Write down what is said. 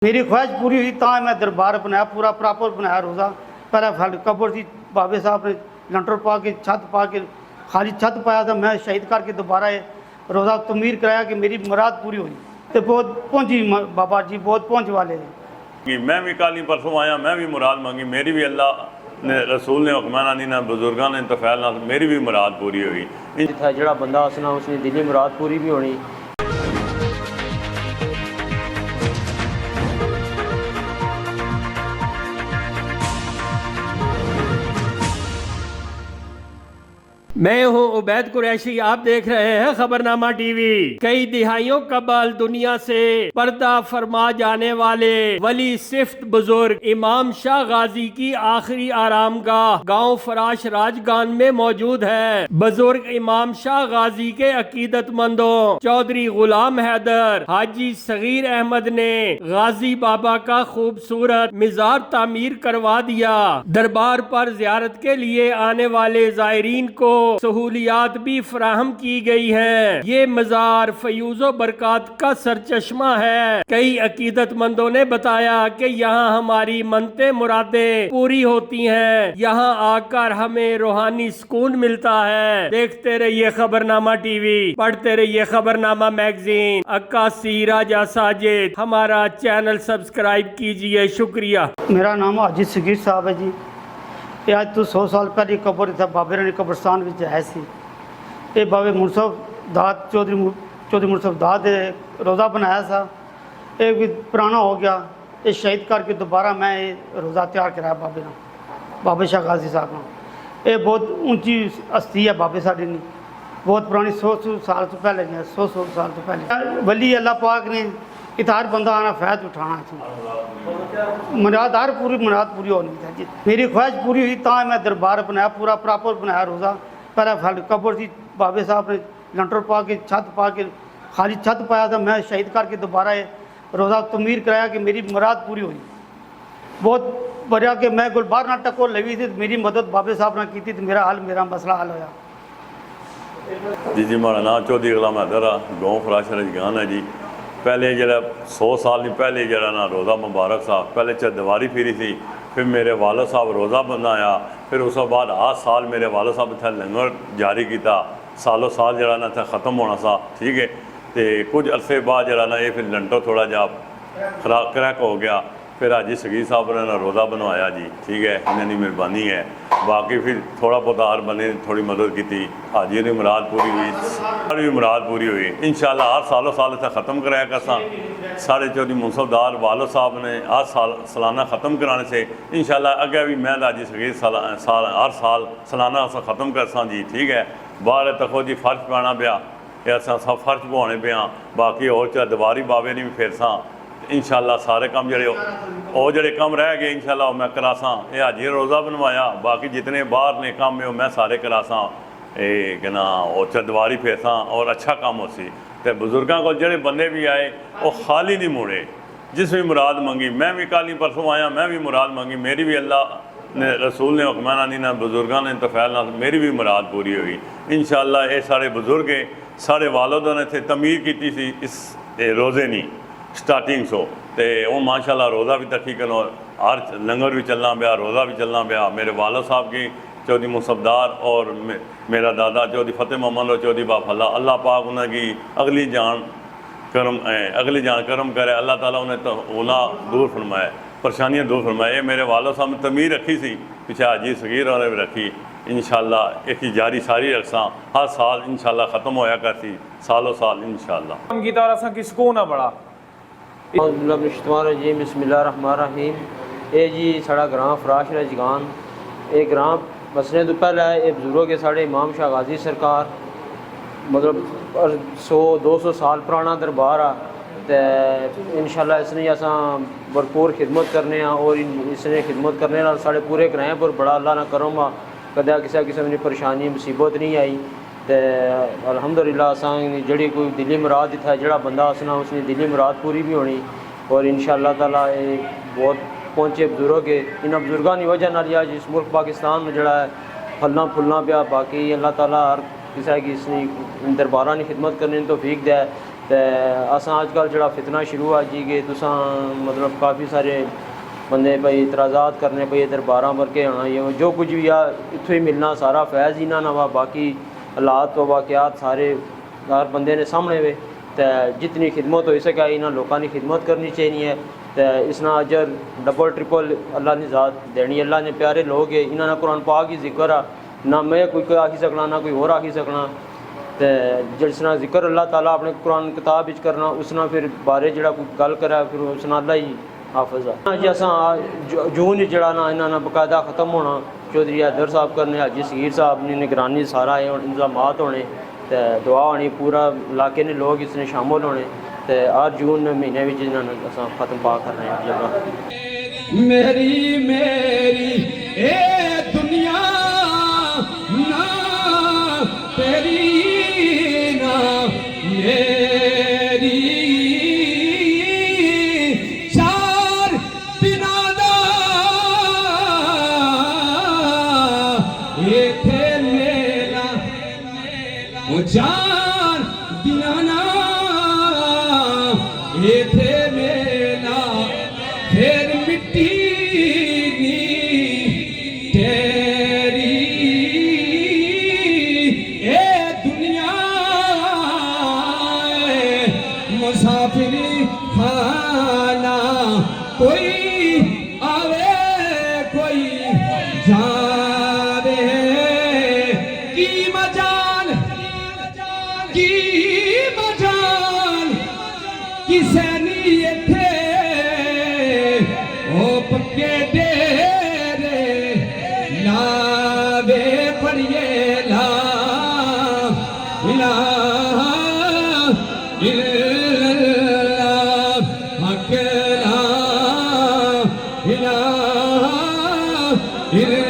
मेरी ख्वाहिश पूरी हुई तो मैं दरबार बनाया, पूरा प्रॉपर बनाया रोज़ा। पहले कब्र थी, बाबे साहब ने लंटर पा के छत पा के खाली छत पाया था, मैं शहीद करके दोबारा रोज़ा तमीर कराया कि मेरी मुराद पूरी हुई। तो बहुत पहुँची बाबा जी, बहुत पहुँच वाले हैं। मैं भी कल ही परसों आया, मैं भी मुराद मंगी, मेरी भी अल्लाह ने रसूल ने हुक्माना दी ना बुजुर्गों ने तफैल ना मेरी भी मुराद पूरी हुई। जो बंदा हसना उसकी दिली मुराद पूरी भी होनी। मैं हूं उबैद कुरैशी, आप देख रहे हैं खबरनामा टीवी। कई दिहाइयों कबल दुनिया से पर्दा फरमा जाने वाले वली सिफ्त बुजुर्ग इमाम शाह गाजी की आखिरी आरामगाह गांव फराश राजगान में मौजूद है। बुजुर्ग इमाम शाह गाजी के अकीदतमंदों चौधरी गुलाम हैदर, हाजी सगीर अहमद ने गाजी बाबा का खूबसूरत मिजार तामीर करवा दिया। दरबार पर जियारत के लिए आने वाले जायरीन को सहूलियात भी फराहम की गई है। ये मजार फयूजो बरकत का सरचश्मा है। कई अकीदतमंदों ने बताया कि यहाँ हमारी मनते मुरादें पूरी होती हैं, यहाँ आकर हमें रूहानी सुकून मिलता है। देखते रहिए खबरनामा टीवी, पढ़ते रहिए खबरनामा मैगजीन। अक्कासी राजा साजिद, हमारा चैनल सब्सक्राइब कीजिए, शुक्रिया। मेरा नाम हाजी सगीर साहब है जी। ये आज तो 100 साल पहले कब्र था बाबे रानी कब्रस्तान में है सी। ये बाबे मुनसफ दाद चौधरी मुनसफ दाद रोज़ा बनाया था, एक भी पुराना हो गया। ये शहीद करके दोबारा मैं ये रोज़ा तैयार कराया बाबे ना, बाबे शाह गाजी साहब ना। ये बहुत ऊंची हस्ती है बाबे साढ़े ने, बहुत पुरानी 100 साल तो पहले गया, 100 साल तो पहले वली अल्लाह पाक ने इतार बंदा आना फैद उठाना थी, मुराद हर पूरी मुराद पूरी होनी चाहिए। मेरी ख्वाहिश पूरी हुई तो मैं दरबार बनाया, पूरा प्रॉपर बनाया रोज़ा। पहले कब्र थी, बाबे साहब ने लंटर पा के छत पा के खाली छत पाया था, मैं शहीद करके दोबारा रोज़ा तमीर कराया कि मेरी मुराद पूरी हुई। बहुत बढ़िया कि मैं गुलबार ना टकोर लगी थी, मेरी मदद बाबे साहब ने की थी, तो मेरा मसला हल होया। जी माड़ा नाम चौधरी गुलाम हैदर आ, गाँव फराश राजगान है जी। पहले जरा 100 साल नहीं पहले जरा ना रोज़ा मुबारक सा, पहले चरदवारी फिरी थी, फिर मेरे वालद साहब रोज़ा बनाया, फिर उस बाद 8 साल मेरे वालद साहब इतना लंगर जारी किया, सालों साल जरा ना था ख़त्म होना सा, ठीक है। तो कुछ अरसे बाद जरा ना ये फिर लंटो थोड़ा जा क्रैक हो गया, फिर हाजी सगीर साहब ने ना रोज़ा बनवाया जी, ठीक है, इन्होंने मेहरबानी है। बाकी फिर थोड़ा बहुत आर बने थोड़ी मदद की थी, हाजी ने मुराद पूरी हुई, सारी भी मुराद पूरी हुई इंशाल्लाह। हर सालों साल इतना ख़त्म कराया करसा, साढ़े चौधरी मुंसफदार वालो साहब ने हर साल सालाना ख़त्म कराने से इंशाल्लाह अगे भी मैं हाजी सगीर हर साल सालाना अस ख़त्म करसा जी, ठीक है। बाहर तको जी फर्श पाना पाया, असा सब फर्श पवाने पे हाँ, बाकी और चरदवारी बाबे ने भी फिरसा इंशाल्लाह। सारे काम जड़े और जड़े कम रह गए इंशाल्लाह मैं करासा। ये हाजी रोज़ा बनवाया, बाकी जितने बाहर ने काम है मैं सारे करासा, ये कहना और चरदवारी फेरसा और अच्छा काम हो सी। तो बुजुर्गों को जड़े बंदे भी आए वो खाली नहीं मुड़े, जिस भी मुराद मंगी। मैं भी कल ही परसों आया, मैं भी मुराद मंगी, मेरी भी अल्लाह ने रसूल ने हुक्माना दी ना बुजुर्गों ने तफैल ना मेरी भी मुराद पूरी हुई इंशाल्लाह। ये सारे बुजुर्ग सारे वालदों ने थे तमीर की थी इस रोज़े नहीं स्टार्टिंग सो, तो वो माशाल्लाह रोज़ा भी तकी करो, हर लंगर भी चलना पाया, रोज़ा भी चलना पाया। मेरे वालद साहब की चौधरी मुसफदार और मेरा दादा चौधरी फतेह मोहम्मद और चौधरी बाफल्ला, अल्लाह पाक उनकी अगली जान करम करे, अल्लाह ताला उन्हें तो गुनाह दूर फरमाए, परेशानियाँ दूर फरमाए। ये मेरे वालद साहब ने तमीर रखी सी, पीछे हाजी सगीर ने भी रखी इंशाल्लाह। एक जारी सारी रखसा, हर साल इंशाल्लाह ख़त्म होया करती, सालों साल इंशाल्लाह। की तरह असा किस को ना बड़ा बिस्मिल्लाहिर्रहमानिर्रहीम। ये जी साढ़ा ग्रां फराश राजगान, ये ग्रां बसने तो पहले ये बुजुर्ग के साढ़े इमाम शाह गाजी सरकार, मतलब 100-200 साल पुराना दरबार आ। तो इंशाल्लाह इसने असा भरपूर खिदमत करने और इसने खिदमत करने नाल साढ़े पूरे ग्रां पर बड़ा अल्लाह ना करम आ, कदा किसी किस्म की परेशानी मुसीबत नहीं आई। तो अल्हम्दुलिल्लाह असां जड़ी कोई दिली मुराद था जड़ा बंदा असना उसकी दिली मुराद पूरी भी होनी। और इंशाअल्लाह ताला ये बहुत पहुँचे बुजुर्ग है, इन्होंने बुजुर्गों की वजह नाल आज इस मुल्क पाकिस्तान में जड़ा फलना फुलना पाया। बाकी अल्लाह ताला हर किसी की इसने दरबारा की खिदमत करने तो तौफीक दे, ते असां अजकल जेह्ड़ा फितना शुरू हुआ जी कि तुसां मतलब काफ़ी सारे बंदे भाई इतराज़ात करने भाई इधर 12 वर्के होना ये जो कुछ भी आ इत्थों ही मिलना सारा फैज़ ही ना वा बाकी हालात व वाक़यात सारे हर बंदे ने सामने वे तो जितनी खिदमत हो सके इन्होंने लोगों की खिदमत करनी चाहिए तो इसना अजर डबल ट्रिपल अल्लाह ने ज़ात देनी अल्लाह ने प्यारे लोग है इन्होंने कुरान पाक ही जिक्र आ ना मैं कोई आखी सकना ना कोई और आखी सकना तो जिसना जिक्र अल्लाह ताला अपने कुरान किताब विच करना उसना फिर बारे जड़ा कोई गल करा फिर उसना अल्लाह ही हाफिज़ आ जी असां जून जड़ा ना इन्होंने बाकायदा ख़त्म होना चौधरी हैदर साहब करने हाजी सगीर साहब ने निगरानी सारा इंतजामात होने तो दुआ होनी पूरा इलाके ने लोग इसने शामिल होने तो हर जून महीने में इन्होंने असां ख़त्म पा करने जगह मेरी मेरी ए दुनिया ना तेरी ना मेरी चार दिना दा इथे मेला ओ चार दिना ना इथे मेला फिर मिट्टी तेरी ए दुनिया मुसाफिरी खाना कोई आवे कोई जावे की मजाल किसे नहीं थे ओ पक्के डेरे लावे पड़िए ला इलाहा इल्लल्लाह हक ला इलाहा इल्लल्लाह